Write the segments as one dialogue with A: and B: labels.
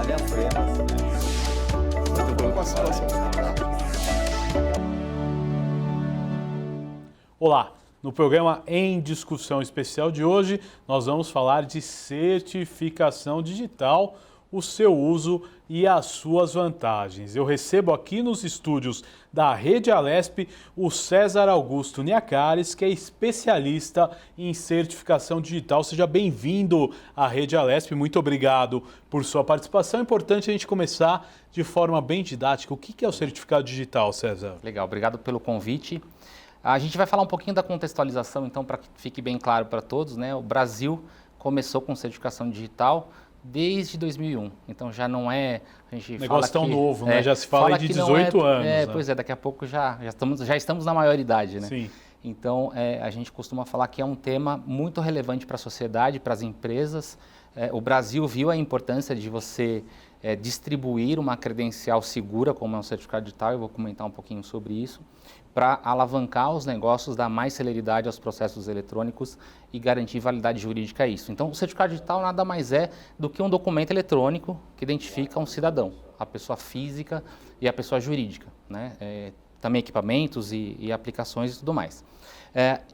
A: Olha só. Muito bom com a situação.
B: Olá, no programa Em Discussão Especial de hoje, nós vamos falar de certificação digital, o seu uso e as suas vantagens. Eu recebo aqui nos estúdios da Rede Alesp o César Augusto Niacares, que é especialista em certificação digital. Seja bem-vindo à Rede Alesp, muito obrigado por sua participação. É importante a gente começar de forma bem didática. O que é o certificado digital, César?
C: Legal, obrigado pelo convite. A gente vai falar um pouquinho da contextualização, então, para que fique bem claro para todos, né? O Brasil começou com certificação digial desde 2001, então já não é... A gente
B: negócio
C: fala
B: tão
C: que,
B: novo, né? Já se fala de 18 anos. Né?
C: Pois é, daqui a pouco já estamos na maioridade, né?
B: Sim.
C: Então, a gente costuma falar que é um tema muito relevante para a sociedade, para as empresas. O Brasil viu a importância de você distribuir uma credencial segura, como é um certificado digital, eu vou comentar um pouquinho sobre isso, para alavancar os negócios, dar mais celeridade aos processos eletrônicos e garantir validade jurídica a isso. Então, o certificado digital nada mais é do que um documento eletrônico que identifica um cidadão, a pessoa física e a pessoa jurídica, né? Também equipamentos e aplicações e tudo mais.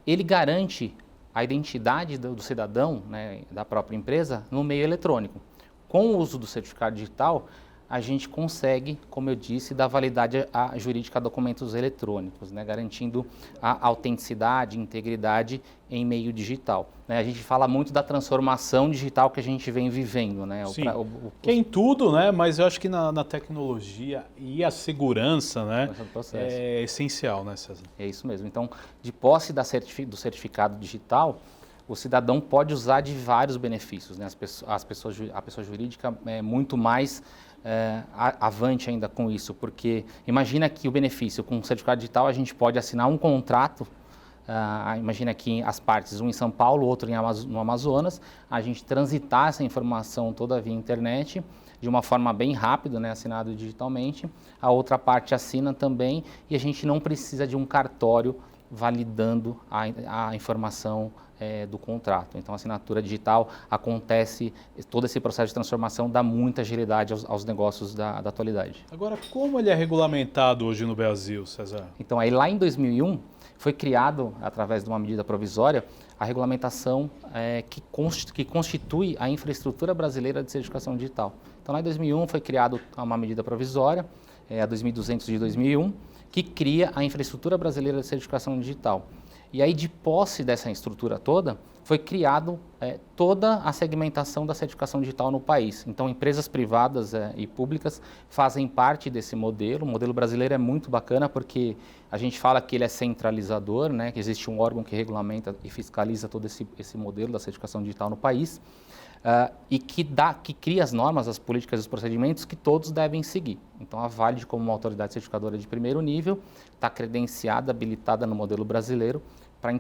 C: Ele garante a identidade do cidadão, né, da própria empresa, no meio eletrônico. Com o uso do certificado digital, a gente consegue, como eu disse, dar validade jurídica a documentos eletrônicos, né, garantindo a autenticidade, integridade em meio digital. Né? A gente fala muito da transformação digital que a gente vem vivendo. Né?
B: Sim, que é em tudo, né? Mas eu acho que na tecnologia e a segurança, né, é essencial, né, César?
C: É isso mesmo. Então, de posse do certificado digital, o cidadão pode usar de vários benefícios. Né? A pessoa jurídica é muito mais avante ainda com isso, porque imagina que o benefício com o certificado digital a gente pode assinar um contrato, imagina aqui as partes, um em São Paulo, outro no Amazonas, a gente transitar essa informação toda via internet, de uma forma bem rápida, né, assinado digitalmente, a outra parte assina também e a gente não precisa de um cartório validando a informação do contrato. Então, a assinatura digital acontece, todo esse processo de transformação dá muita agilidade aos negócios da atualidade.
B: Agora, como ele é regulamentado hoje no Brasil, César?
C: Então, aí lá em 2001, foi criado, através de uma medida provisória, a regulamentação que constitui a infraestrutura brasileira de certificação digital. Então, lá em 2001 foi criada uma medida provisória, a 2200 de 2001, que cria a infraestrutura brasileira de certificação digital. E aí, de posse dessa estrutura toda, foi criado toda a segmentação da certificação digital no país. Então, empresas privadas e públicas fazem parte desse modelo. O modelo brasileiro é muito bacana porque a gente fala que ele é centralizador, né? Que existe um órgão que regulamenta e fiscaliza todo esse modelo da certificação digital no país. E que cria as normas, as políticas e os procedimentos que todos devem seguir. Então, a Valid, como uma autoridade certificadora de primeiro nível, está credenciada, habilitada no modelo brasileiro para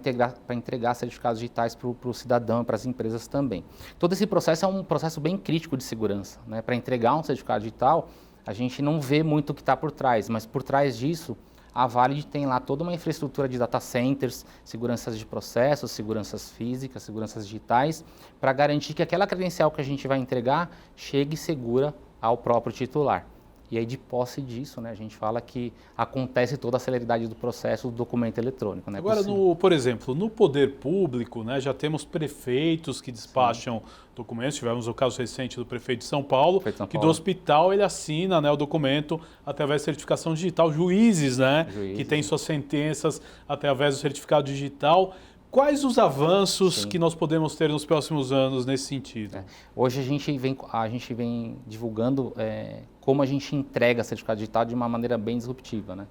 C: entregar certificados digitais para o cidadão e para as empresas também. Todo esse processo é um processo bem crítico de segurança. Né? Para entregar um certificado digital, a gente não vê muito o que está por trás, mas por trás disso, a Valid tem lá toda uma infraestrutura de data centers, seguranças de processos, seguranças físicas, seguranças digitais, para garantir que aquela credencial que a gente vai entregar chegue segura ao próprio titular. E aí, de posse disso, né, a gente fala que acontece toda a celeridade do processo do documento eletrônico. Né?
B: Agora, por exemplo, no poder público, né, já temos prefeitos que despacham documentos. Tivemos o caso recente do prefeito de São Paulo, que do hospital ele assina, né, o documento através de certificação digital. Juízes, né, que têm suas sentenças através do certificado digital. Quais os avanços que nós podemos ter nos próximos anos nesse sentido?
C: Hoje a gente vem divulgando como a gente entrega certificado digital de uma maneira bem disruptiva. Né?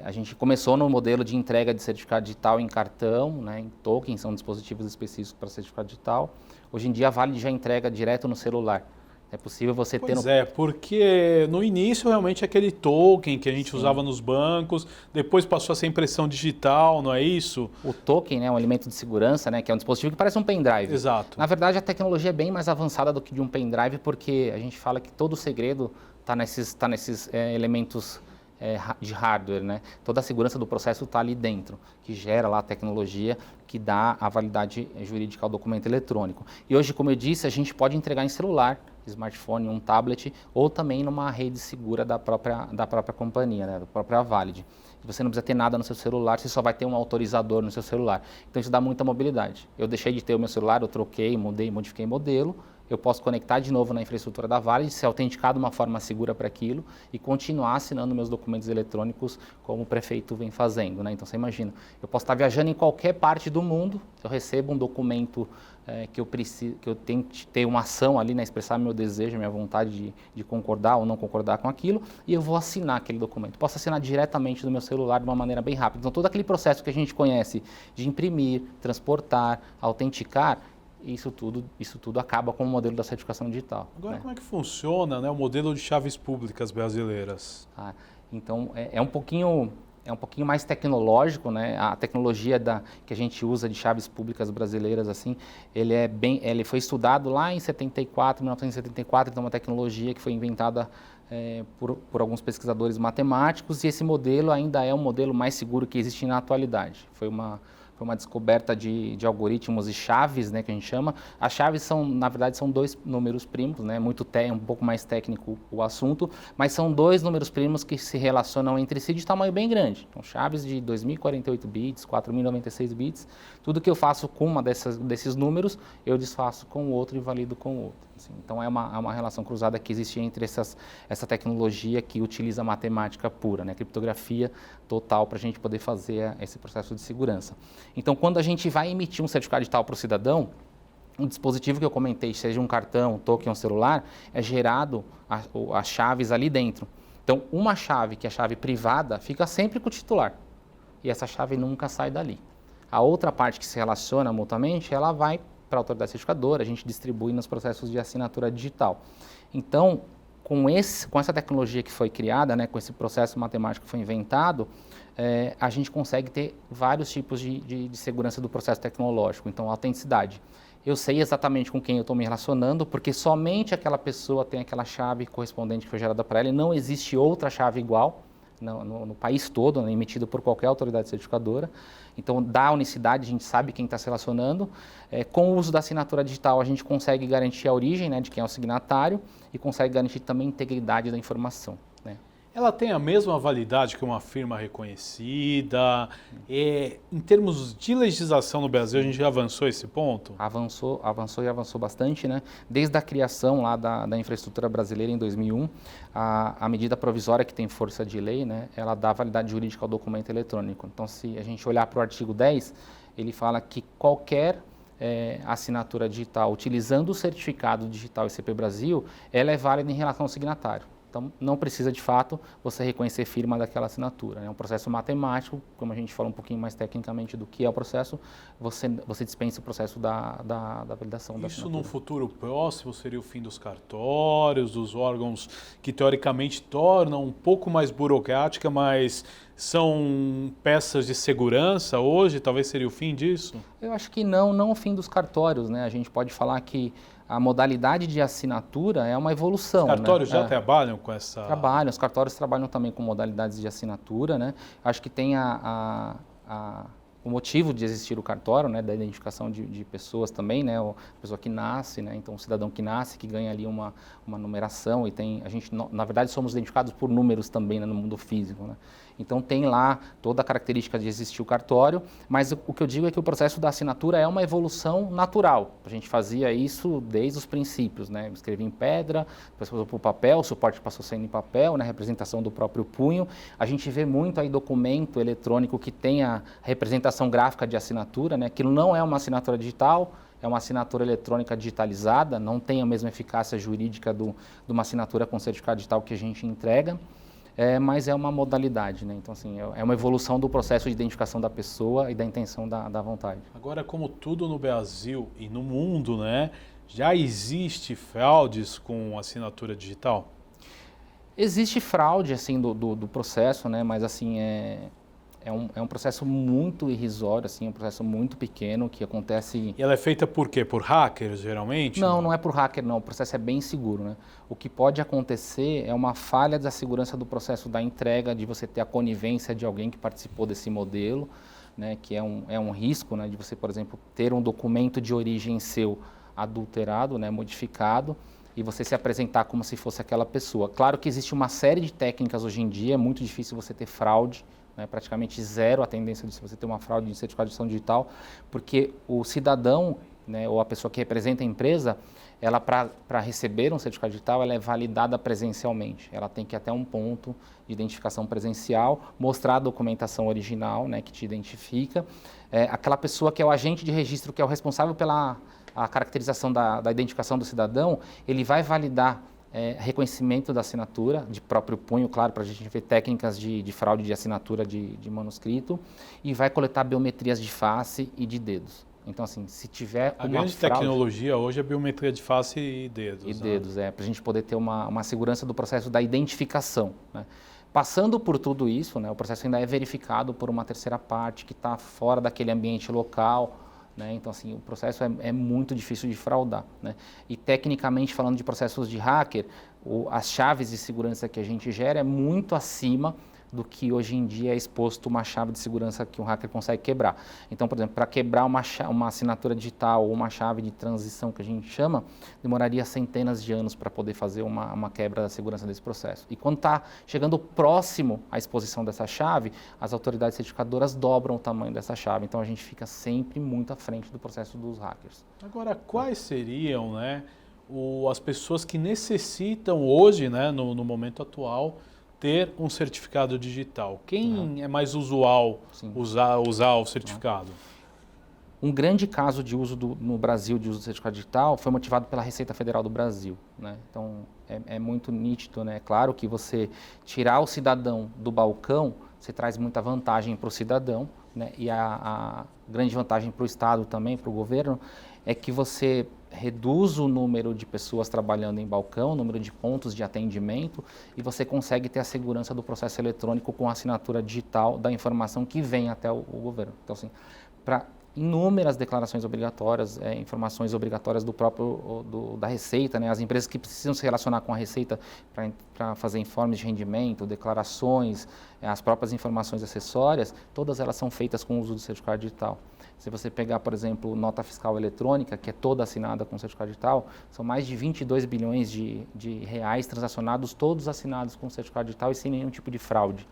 C: A gente começou no modelo de entrega de certificado digital em cartão, né, em token, são dispositivos específicos para certificado digital. Hoje em dia a Valid já entrega direto no celular. É possível você ter...
B: Porque no início realmente aquele token que a gente usava nos bancos, depois passou a ser impressão digital, não é isso?
C: O token, né, é um elemento de segurança, né, que é um dispositivo que parece um pendrive.
B: Exato.
C: Na verdade, a tecnologia é bem mais avançada do que de um pendrive, porque a gente fala que todo o segredo está nesses elementos de hardware, né? Toda a segurança do processo está ali dentro, que gera lá a tecnologia que dá a validade jurídica ao documento eletrônico. E hoje, como eu disse, a gente pode entregar em celular, smartphone, um tablet, ou também numa rede segura da própria companhia, né? Da própria Valid. Você não precisa ter nada no seu celular, você só vai ter um autorizador no seu celular. Então isso dá muita mobilidade. Eu deixei de ter o meu celular, eu troquei, modifiquei modelo, eu posso conectar de novo na infraestrutura da Valid, ser autenticado de uma forma segura para aquilo e continuar assinando meus documentos eletrônicos como o prefeito vem fazendo, né? Então você imagina, eu posso estar viajando em qualquer parte do mundo, eu recebo um documento que eu tenho que ter uma ação ali, né, expressar meu desejo, minha vontade de concordar ou não concordar com aquilo, e eu vou assinar aquele documento. Posso assinar diretamente do meu celular de uma maneira bem rápida. Então todo aquele processo que a gente conhece de imprimir, transportar, autenticar, isso tudo acaba com o modelo da certificação digital.
B: Agora,
C: né?
B: como é que funciona, né, o modelo de chaves públicas brasileiras?
C: Então, é um pouquinho mais tecnológico, né? A tecnologia que a gente usa de chaves públicas brasileiras, assim, ele foi estudado lá em 1974, então uma tecnologia que foi inventada por alguns pesquisadores matemáticos, e esse modelo ainda é um modelo mais seguro que existe na atualidade. Foi uma descoberta de algoritmos e chaves, né, que a gente chama. As chaves na verdade, são dois números primos, né, um pouco mais técnico o assunto, mas são dois números primos que se relacionam entre si de tamanho bem grande. Então, chaves de 2048 bits, 4096 bits, tudo que eu faço com uma desses números, eu desfaço com o outro e valido com o outro. Assim, então, é uma relação cruzada que existe entre essa tecnologia que utiliza matemática pura, né, criptografia total, para a gente poder fazer esse processo de segurança. Então, quando a gente vai emitir um certificado digital para o cidadão, um dispositivo que eu comentei, seja um cartão, um token ou um celular, é gerado as chaves ali dentro. Então, uma chave, que é a chave privada, fica sempre com o titular. E essa chave nunca sai dali. A outra parte que se relaciona mutuamente, ela vai para a autoridade certificadora, a gente distribui nos processos de assinatura digital. Então, com essa tecnologia que foi criada, né, com esse processo matemático que foi inventado, a gente consegue ter vários tipos de segurança do processo tecnológico. Então, a autenticidade. Eu sei exatamente com quem eu estou me relacionando, porque somente aquela pessoa tem aquela chave correspondente que foi gerada para ela, e não existe outra chave igual no país todo, né, emitida por qualquer autoridade certificadora. Então, dá unicidade, a gente sabe quem está se relacionando. Com o uso da assinatura digital, a gente consegue garantir a origem, né, de quem é o signatário, e consegue garantir também a integridade da informação. Né?
B: Ela tem a mesma validade que uma firma reconhecida? Em termos de legislação no Brasil, a gente já avançou esse ponto?
C: Avançou e avançou bastante, né? Desde a criação lá da infraestrutura brasileira em 2001, a medida provisória que tem força de lei, né, ela dá validade jurídica ao documento eletrônico. Então, se a gente olhar para o artigo 10, ele fala que qualquer assinatura digital utilizando o certificado digital ICP Brasil, ela é válida em relação ao signatário. Então, não precisa, de fato, você reconhecer firma daquela assinatura. É um processo matemático, como a gente fala um pouquinho mais tecnicamente do que é o processo, você dispensa o processo da validação da assinatura.
B: Isso num futuro próximo seria o fim dos cartórios, dos órgãos que teoricamente tornam um pouco mais burocrática, mas são peças de segurança hoje? Talvez seria o fim disso?
C: Eu acho que não o fim dos cartórios, né? A gente pode falar que a modalidade de assinatura é uma evolução.
B: Os cartórios,
C: né?
B: já trabalham com essa...
C: Trabalham, os cartórios trabalham também com modalidades de assinatura, né? Acho que tem o motivo de existir o cartório, né, da identificação de pessoas também, né, a pessoa que nasce, né, então o cidadão que nasce, que ganha ali uma numeração, e a gente, na verdade, somos identificados por números também, né, no mundo físico, né. Então tem lá toda a característica de existir o cartório, mas o que eu digo é que o processo da assinatura é uma evolução natural. A gente fazia isso desde os princípios, né, escrevia em pedra, depois passou para o papel, o suporte passou sendo em papel, né, representação do próprio punho. A gente vê muito aí documento eletrônico que tem a representação gráfica de assinatura, né? Aquilo não é uma assinatura digital, é uma assinatura eletrônica digitalizada, não tem a mesma eficácia jurídica de uma assinatura com certificado digital que a gente entrega, mas é uma modalidade, né? Então, assim, é uma evolução do processo de identificação da pessoa e da intenção da vontade.
B: Agora, como tudo no Brasil e no mundo, né, já existe fraudes com assinatura digital?
C: Existe fraude, assim, do processo, né? Mas, assim, É um processo muito irrisório, assim, um processo muito pequeno que acontece...
B: E ela é feita por quê? Por hackers, geralmente?
C: Não é por hacker, não. O processo é bem seguro, né? O que pode acontecer é uma falha da segurança do processo da entrega, de você ter a conivência de alguém que participou desse modelo, né? Que é um risco, né? De você, por exemplo, ter um documento de origem seu adulterado, né? Modificado, e você se apresentar como se fosse aquela pessoa. Claro que existe uma série de técnicas hoje em dia, é muito difícil você ter fraude, né, praticamente zero a tendência de você ter uma fraude de certificação digital, porque o cidadão, né, ou a pessoa que representa a empresa, ela para receber um certificado digital, ela é validada presencialmente. Ela tem que ir até um ponto de identificação presencial, mostrar a documentação original, né, que te identifica. Aquela pessoa que é o agente de registro, que é o responsável pela a caracterização da identificação do cidadão, ele vai validar reconhecimento da assinatura, de próprio punho, claro, para a gente ver técnicas de fraude de assinatura de manuscrito, e vai coletar biometrias de face e de dedos. Então, assim, se tiver
B: a grande tecnologia hoje é biometria de face e dedos.
C: E dedos, para a gente poder ter uma segurança do processo da identificação, né? Passando por tudo isso, né, o processo ainda é verificado por uma terceira parte que está fora daquele ambiente local, né? Então, assim, o processo é muito difícil de fraudar, né? E, tecnicamente, falando de processos de hacker, as chaves de segurança que a gente gera é muito acima do que hoje em dia é exposto uma chave de segurança que um hacker consegue quebrar. Então, por exemplo, para quebrar uma assinatura digital ou uma chave de transição que a gente chama, demoraria centenas de anos para poder fazer uma quebra da segurança desse processo. E quando está chegando próximo à exposição dessa chave, as autoridades certificadoras dobram o tamanho dessa chave. Então, a gente fica sempre muito à frente do processo dos hackers.
B: Agora, quais seriam, né, as pessoas que necessitam hoje, né, no momento atual, ter um certificado digital? Quem é mais usual usar o certificado?
C: Um grande caso de uso no Brasil de uso do certificado digital foi motivado pela Receita Federal do Brasil, né? Então, é muito nítido, né? Claro que você tirar o cidadão do balcão, você traz muita vantagem para o cidadão, né? E a grande vantagem para o Estado também, para o governo, é que você reduz o número de pessoas trabalhando em balcão, o número de pontos de atendimento, e você consegue ter a segurança do processo eletrônico com a assinatura digital da informação que vem até o governo. Então, assim, para inúmeras declarações obrigatórias, informações obrigatórias da Receita, né? As empresas que precisam se relacionar com a Receita para fazer informes de rendimento, declarações, as próprias informações acessórias, todas elas são feitas com o uso do certificado digital. Se você pegar, por exemplo, nota fiscal eletrônica, que é toda assinada com certificado digital, são mais de 22 bilhões de reais transacionados, todos assinados com certificado digital e sem nenhum tipo de fraude,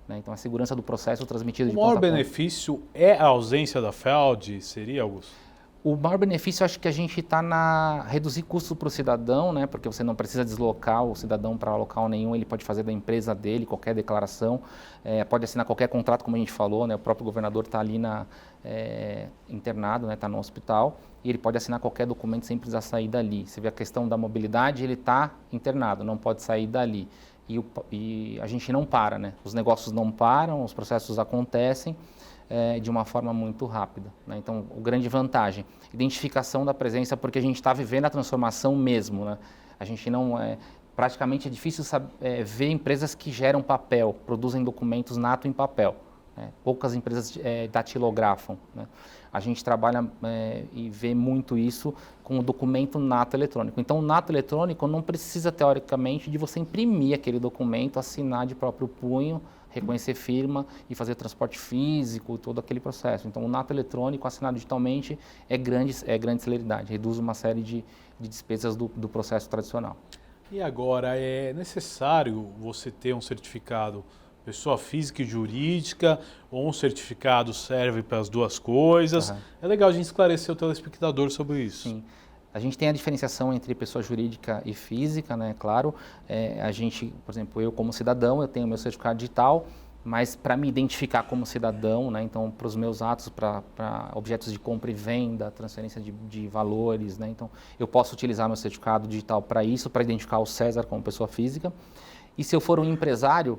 C: né? Então, a segurança do processo transmitido de ponta a ponta.
B: O maior benefício é a ausência da fraude, seria, Augusto?
C: O maior benefício, acho que a gente está na reduzir custo para o cidadão, né? Porque você não precisa deslocar o cidadão para local nenhum, ele pode fazer da empresa dele qualquer declaração, pode assinar qualquer contrato, como a gente falou, né? O próprio governador está ali internado, né? Está no hospital, e ele pode assinar qualquer documento sem precisar sair dali. Você vê a questão da mobilidade, ele está internado, não pode sair dali. E a gente não para, né? Os negócios não param, os processos acontecem de uma forma muito rápida, né? Então, a grande vantagem, identificação da presença, porque a gente está vivendo a transformação mesmo, né? A gente não praticamente é difícil ver empresas que geram papel, produzem documentos nato em papel, né? Poucas empresas datilografam, né? A gente trabalha e vê muito isso com o documento nato eletrônico. Então, o nato eletrônico não precisa, teoricamente, de você imprimir aquele documento, assinar de próprio punho, reconhecer firma e fazer transporte físico, todo aquele processo. Então, o nato eletrônico assinado digitalmente é grande celeridade, reduz uma série de despesas do processo tradicional.
B: E agora, é necessário você ter um certificado pessoa física e jurídica, ou um certificado serve para as duas coisas? Uhum. É legal a gente esclarecer o telespectador sobre isso.
C: Sim. A gente tem a diferenciação entre pessoa jurídica e física, né? Claro, a gente, por exemplo, eu como cidadão, eu tenho meu certificado digital, mas para me identificar como cidadão, né? Então, para os meus atos, para objetos de compra e venda, transferência de valores, né? Então, eu posso utilizar meu certificado digital para isso, para identificar o César como pessoa física. E se eu for um empresário,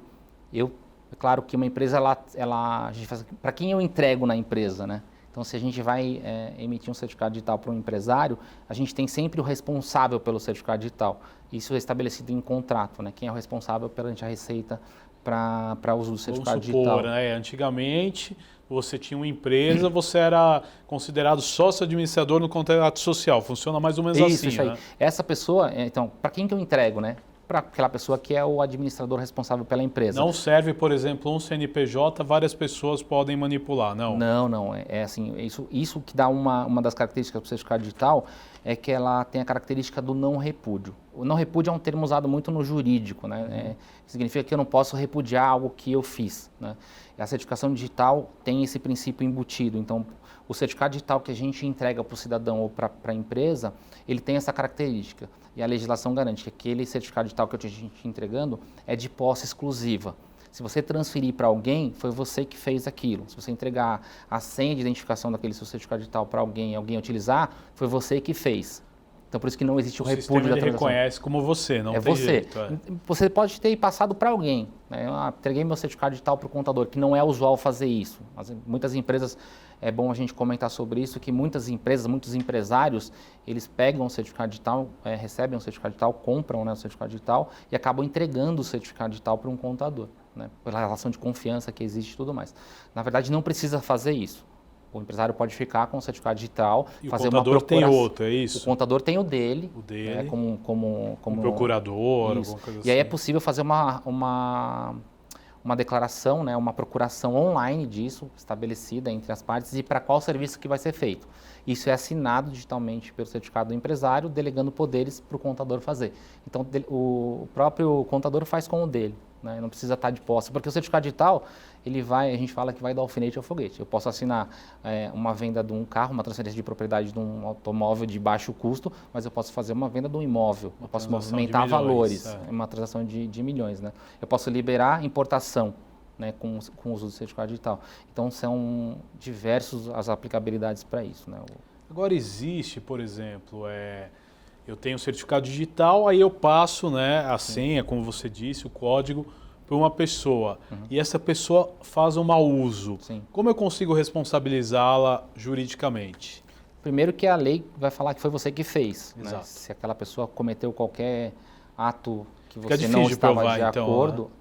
C: é claro que uma empresa, a gente faz para quem eu entrego na empresa, né? Então, se a gente vai emitir um certificado digital para um empresário, a gente tem sempre o responsável pelo certificado digital. Isso é estabelecido em contrato, né? Quem é o responsável perante a Receita para uso do
B: Vamos
C: certificado
B: supor,
C: digital.
B: né? Antigamente, você tinha uma empresa, você era considerado sócio administrador no contrato social. Funciona mais ou menos assim,
C: Isso aí.
B: né?
C: Essa pessoa, então, para quem que eu entrego, né? Para aquela pessoa que é o administrador responsável pela empresa.
B: Não serve, por exemplo, um CNPJ, várias pessoas podem manipular, não?
C: Não. É assim, isso que dá uma das características do certificado digital é que ela tem a característica do não repúdio. O não repúdio é um termo usado muito no jurídico, né? Significa que eu não posso repudiar algo que eu fiz, né? A certificação digital tem esse princípio embutido. Então, o certificado digital que a gente entrega para o cidadão ou para a empresa, ele tem essa característica. E a legislação garante que aquele certificado digital que eu estou te entregando é de posse exclusiva. Se você transferir para alguém, foi você que fez aquilo. Se você entregar a senha de identificação daquele seu certificado digital para alguém utilizar, foi você que fez. Então, por isso que não existe o repúdio da transação.
B: Ele reconhece como você, não
C: é
B: tem
C: você.
B: jeito.
C: Você pode ter passado para alguém. Né? Eu entreguei meu certificado digital para o contador, que não é usual fazer isso. Muitas empresas, é bom a gente comentar sobre isso, que muitas empresas, muitos empresários, eles pegam o certificado digital, recebem o certificado digital, compram, né, o certificado digital e acabam entregando o certificado digital para um contador, né, pela relação de confiança que existe e tudo mais. Na verdade, não precisa fazer isso. O empresário pode ficar com o certificado digital,
B: e
C: fazer
B: o contador
C: uma procuração.
B: tem outro, é isso?
C: O contador tem o dele.
B: Como procurador,
C: isso.
B: alguma coisa
C: assim. E aí é
B: assim.
C: possível fazer uma declaração, né, uma procuração online disso, estabelecida entre as partes, e para qual serviço que vai ser feito. Isso é assinado digitalmente pelo certificado do empresário, delegando poderes para o contador fazer. Então, o próprio contador faz com o dele. Né? Não precisa estar de posse, porque o certificado digital, a gente fala que vai do alfinete ao foguete. Eu posso assinar uma venda de um carro, uma transferência de propriedade de um automóvel de baixo custo, mas eu posso fazer uma venda de um imóvel, eu posso movimentar valores, uma transação de milhões. Né? Eu posso liberar importação, né, com o uso do certificado digital. Então, são diversas as aplicabilidades para isso. Né?
B: Agora, existe, por exemplo, eu tenho o certificado digital, aí eu passo, né, a senha, como você disse, o código, para uma pessoa. E essa pessoa faz um mau uso.
C: Sim.
B: Como eu consigo responsabilizá-la juridicamente?
C: Primeiro que a lei vai falar que foi você que fez.
B: Exato.
C: Né? Se aquela pessoa cometeu qualquer ato que
B: Fica
C: você
B: difícil
C: não
B: de
C: estava
B: provar,
C: de
B: então,
C: acordo,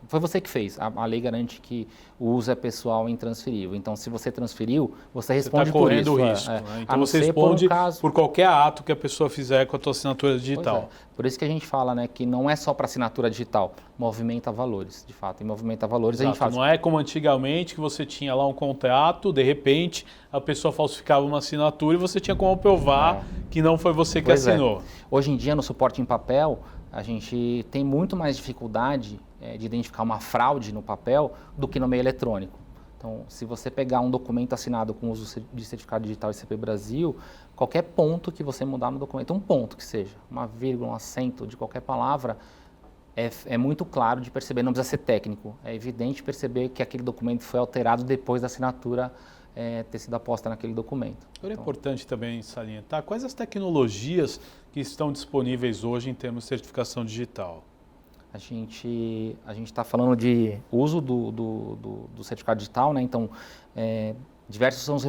C: foi você que fez. A lei garante que o uso é pessoal e intransferível. Então, se você transferiu, você responde por isso.
B: Você está correndo risco. Né? Então, você
C: ser
B: responde
C: por
B: por qualquer ato que a pessoa fizer com a tua assinatura digital.
C: Por isso que a gente fala, né, que não é só para assinatura digital, movimenta valores, de fato. E movimenta valores
B: Exato.
C: a gente faz.
B: Não é como antigamente que você tinha lá um contrato, de repente a pessoa falsificava uma assinatura e você tinha como provar que não foi você que assinou.
C: Hoje em dia, no suporte em papel, a gente tem muito mais dificuldade de identificar uma fraude no papel do que no meio eletrônico. Então, se você pegar um documento assinado com uso de certificado digital ICP Brasil, qualquer ponto que você mudar no documento, um ponto que seja, uma vírgula, um acento de qualquer palavra, é muito claro de perceber, não precisa ser técnico. É evidente perceber que aquele documento foi alterado depois da assinatura ter sido aposta naquele documento.
B: Agora é importante também salientar quais as tecnologias que estão disponíveis hoje em termos de certificação digital.
C: A gente está falando de uso do certificado digital, né? Então, diversos são os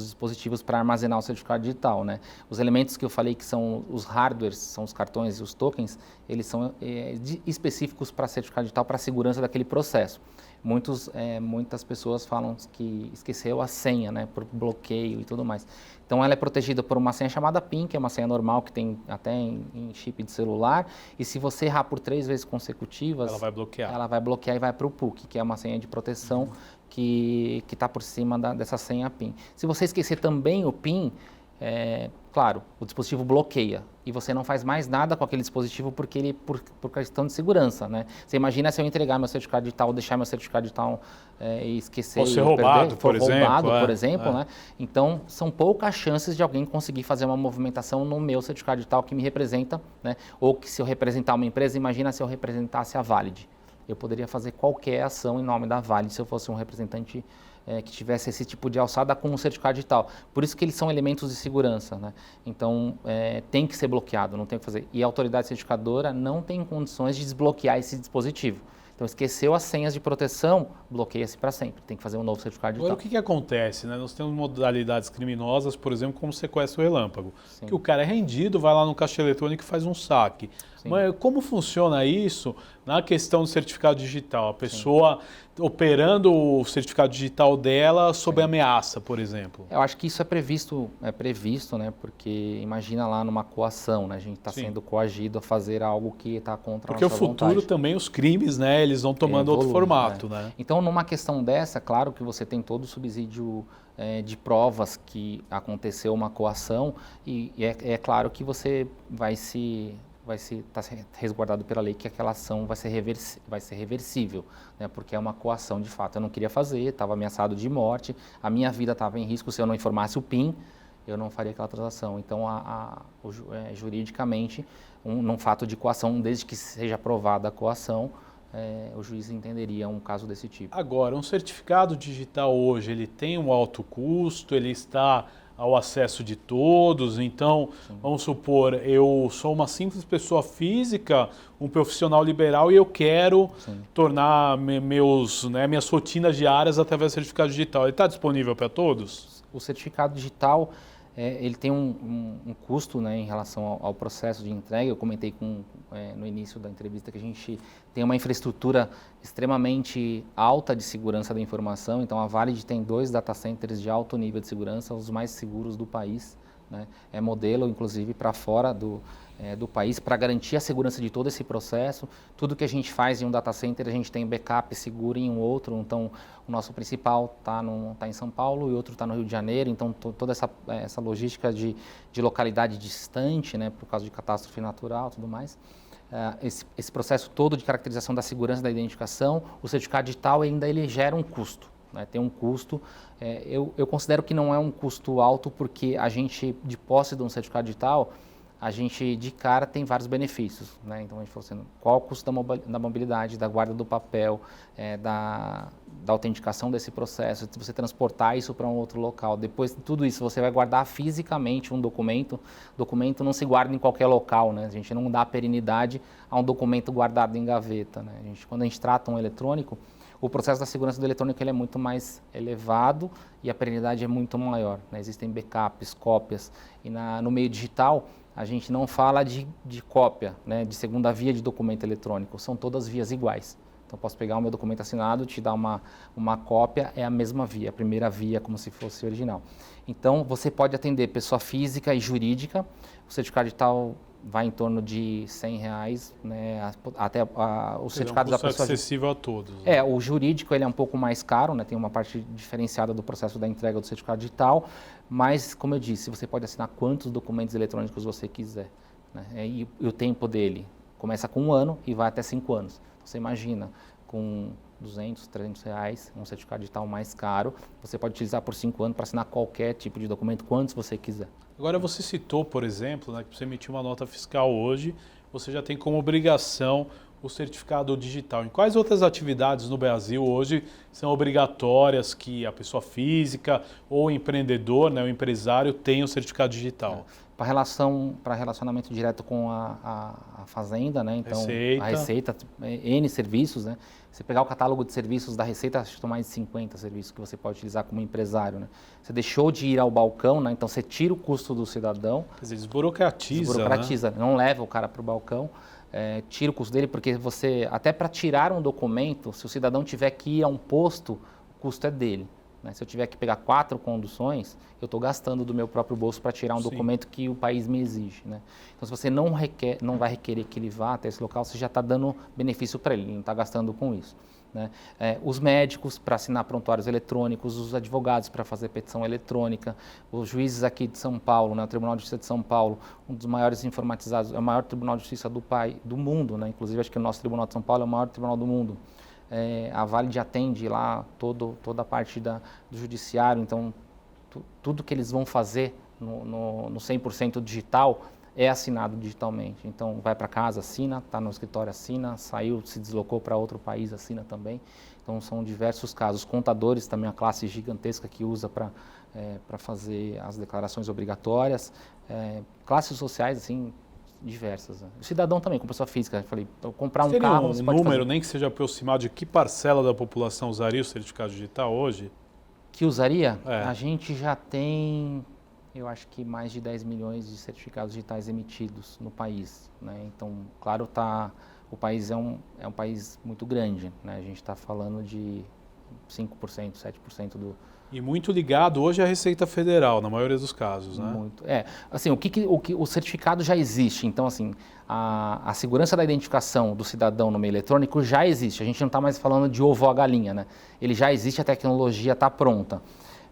C: dispositivos para armazenar o certificado digital, né? Os elementos que eu falei que são os hardwares, são os cartões e os tokens, eles são específicos para certificado digital, para a segurança daquele processo. Muitas pessoas falam que esqueceu a senha, né, por bloqueio e tudo mais. Então, ela é protegida por uma senha chamada PIN, que é uma senha normal que tem até em chip de celular. E se você errar por 3 vezes consecutivas,
B: ela vai bloquear.
C: Ela vai bloquear e vai para o PUC, que é uma senha de proteção que está por cima dessa senha PIN. Se você esquecer também o PIN, claro, o dispositivo bloqueia e você não faz mais nada com aquele dispositivo porque ele por questão de segurança, né? Você imagina se eu entregar meu certificado digital, deixar meu certificado digital e esquecer,
B: ou ser roubado, por exemplo,
C: né? Então, são poucas chances de alguém conseguir fazer uma movimentação no meu certificado digital que me representa, né? Ou que se eu representar uma empresa, imagina se eu representasse a Valid. Eu poderia fazer qualquer ação em nome da Valid se eu fosse um representante que tivesse esse tipo de alçada com um certificado digital. Por isso que eles são elementos de segurança, né? Então, tem que ser bloqueado, não tem o que fazer. E a autoridade certificadora não tem condições de desbloquear esse dispositivo. Então, esqueceu as senhas de proteção, bloqueia-se para sempre. Tem que fazer um novo certificado digital.
B: Agora, o que acontece? Né? Nós temos modalidades criminosas, por exemplo, como sequestro relâmpago.
C: Sim.
B: Que o cara é rendido, vai lá no caixa eletrônico e faz um saque.
C: Sim.
B: Mas como funciona isso na questão do certificado digital? A pessoa operando o certificado digital dela sob ameaça, por exemplo.
C: Eu acho que isso é previsto, né? Porque imagina lá numa coação, né? A gente está sendo coagido a fazer algo que está contra a
B: Porque o
C: nossa
B: futuro
C: vontade.
B: também, os crimes, né? Eles vão tomando outro formato,
C: né?
B: né?
C: Então, numa questão dessa, claro que você tem todo o subsídio de provas que aconteceu uma coação e é claro que você vai estar resguardado pela lei que aquela ação vai ser reversível, né? Porque é uma coação de fato. Eu não queria fazer, estava ameaçado de morte, a minha vida estava em risco se eu não informasse o PIN, eu não faria aquela transação. Então, juridicamente, num fato de coação, desde que seja aprovada a coação, o juiz entenderia um caso desse tipo.
B: Agora, um certificado digital hoje, ele tem um alto custo, ele está ao acesso de todos, então, vamos supor, eu sou uma simples pessoa física, um profissional liberal e eu quero tornar minhas rotinas diárias através do certificado digital. Ele está disponível para todos?
C: O certificado digital, ele tem um custo, né, em relação ao processo de entrega. Eu comentei no início da entrevista que a gente tem uma infraestrutura extremamente alta de segurança da informação. Então, a Valid tem 2 data centers de alto nível de segurança, os mais seguros do país, né? É modelo, inclusive, para fora do país, para garantir a segurança de todo esse processo. Tudo que a gente faz em um data center, a gente tem backup seguro em um outro. Então, o nosso principal está em São Paulo e outro está no Rio de Janeiro. Então, toda essa logística de localidade distante, né, por causa de catástrofe natural e tudo mais. Esse processo todo de caracterização da segurança da identificação, o certificado digital ainda ele gera um custo. Né, tem um custo, eu considero que não é um custo alto porque a gente, de posse de um certificado digital, a gente de cara tem vários benefícios, né? Então a gente falou assim, qual o custo da mobilidade, da guarda do papel, da autenticação desse processo, se você transportar isso para um outro local, depois de tudo isso você vai guardar fisicamente um documento não se guarda em qualquer local, né? A gente não dá perenidade a um documento guardado em gaveta, né? Quando a gente trata um eletrônico, o processo da segurança do eletrônico ele é muito mais elevado e a perenidade é muito maior, né? Existem backups, cópias e no meio digital a gente não fala de cópia, né, de segunda via de documento eletrônico, são todas vias iguais. Então, posso pegar o meu documento assinado, te dar uma cópia, é a mesma via, a primeira via, como se fosse original. Então, você pode atender pessoa física e jurídica, o certificado digital vai em torno de R$100, né, até o certificado da pessoa...
B: acessível a todos. Né?
C: O jurídico ele é um pouco mais caro, né, tem uma parte diferenciada do processo da entrega do certificado digital, mas, como eu disse, você pode assinar quantos documentos eletrônicos você quiser. Né, e o tempo dele começa com 1 ano e vai até 5 anos. Então, você imagina, com R$200, R$300, um certificado digital mais caro, você pode utilizar por 5 anos para assinar qualquer tipo de documento, quantos você quiser.
B: Agora você citou, por exemplo, né, que você emitiu uma nota fiscal hoje, você já tem como obrigação o certificado digital. Em quais outras atividades no Brasil hoje são obrigatórias que a pessoa física ou o empreendedor, né, o empresário, tenha o certificado digital?
C: Para relacionamento direto com a fazenda, né? Então a Receita, N serviços, né? Você pegar o catálogo de serviços da Receita, acho que são mais de 50 serviços que você pode utilizar como empresário, né? Você deixou de ir ao balcão, né? Então você tira o custo do cidadão.
B: Quer dizer, desburocratiza,
C: né? Não leva o cara para o balcão, tira o custo dele, porque você, até para tirar um documento, se o cidadão tiver que ir a um posto, o custo é dele. Se eu tiver que pegar 4 conduções, eu estou gastando do meu próprio bolso para tirar um documento que o país me exige. Né? Então, se você não vai requerer que ele vá até esse local, você já está dando benefício para ele não está gastando com isso. Né? Os médicos para assinar prontuários eletrônicos, os advogados para fazer petição eletrônica, os juízes aqui de São Paulo, né? O Tribunal de Justiça de São Paulo, um dos maiores informatizados, é o maior Tribunal de Justiça do mundo, né? Inclusive acho que o nosso Tribunal de São Paulo é o maior tribunal do mundo. A Valid atende lá toda a parte do judiciário, então tudo que eles vão fazer no 100% digital é assinado digitalmente. Então vai para casa, assina, está no escritório, assina, saiu, se deslocou para outro país, assina também. Então são diversos casos. Contadores também, a classe gigantesca que usa para fazer as declarações obrigatórias. Classes sociais, assim, diversas. Né? O cidadão também, com pessoa física. Eu falei, comprar um carro...
B: Você tem um número, nem que seja aproximado, de que parcela da população usaria o certificado digital hoje?
C: Que usaria? A gente já tem Eu acho que mais de 10 milhões de certificados digitais emitidos no país, né? Então, claro, o país é um país muito grande, né? A gente está falando de 5%, 7% do...
B: E muito ligado hoje à Receita Federal, na maioria dos casos, né?
C: Muito. Assim, o certificado já existe, então assim, a segurança da identificação do cidadão no meio eletrônico já existe, a gente não está mais falando de ovo ou a galinha, né? Ele já existe, a tecnologia está pronta.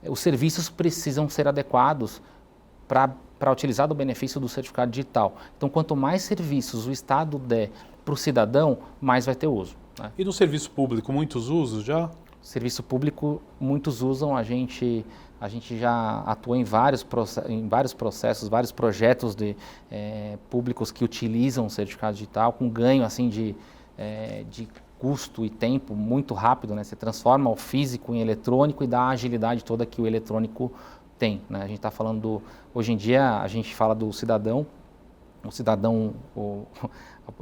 C: Os serviços precisam ser adequados para utilizar do benefício do certificado digital. Então, quanto mais serviços o Estado der para o cidadão, mais vai ter uso, né?
B: E no serviço público, muitos usos já?
C: Serviço público, muitos usam, a gente já atua em vários processos, vários projetos públicos que utilizam o certificado digital com ganho assim, de custo e tempo muito rápido, né? Você transforma o físico em eletrônico e dá a agilidade toda que o eletrônico tem, né? A gente está falando, hoje em dia a gente fala do cidadão,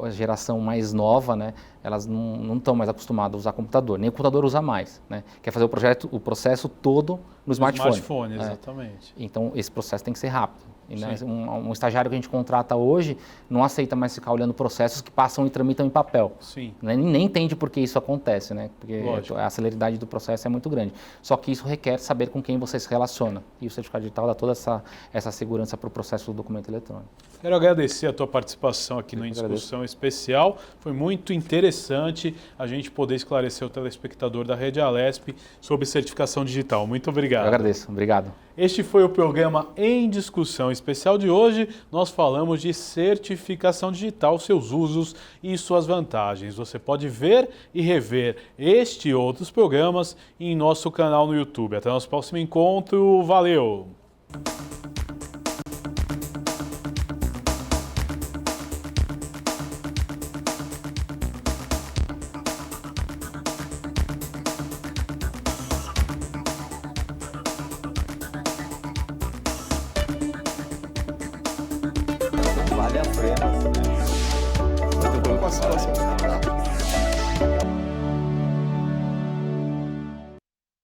C: a geração mais nova, né, elas não estão mais acostumadas a usar computador, nem o computador usa mais, né? Quer fazer o processo todo no smartphone.
B: Smartphone, exatamente.
C: Então, esse processo tem que ser rápido. E, né, um estagiário que a gente contrata hoje não aceita mais ficar olhando processos que passam e tramitam em papel.
B: Sim.
C: Né? Nem entende por que isso acontece, né? Porque
B: Lógico.
C: a celeridade do processo é muito grande. Só que isso requer saber com quem você se relaciona. E o certificado digital dá toda essa segurança para o processo do documento eletrônico.
B: Quero agradecer a tua participação aqui no Indiscussão Especial. Foi muito interessante a gente poder esclarecer o telespectador da Rede Alesp sobre certificação digital. Muito obrigado.
C: Eu agradeço. Obrigado.
B: Este foi o programa Em Discussão Especial de hoje. Nós falamos de certificação digital, seus usos e suas vantagens. Você pode ver e rever este e outros programas em nosso canal no YouTube. Até o nosso próximo encontro. Valeu!
A: Vale a pena, né? Muito boa participação.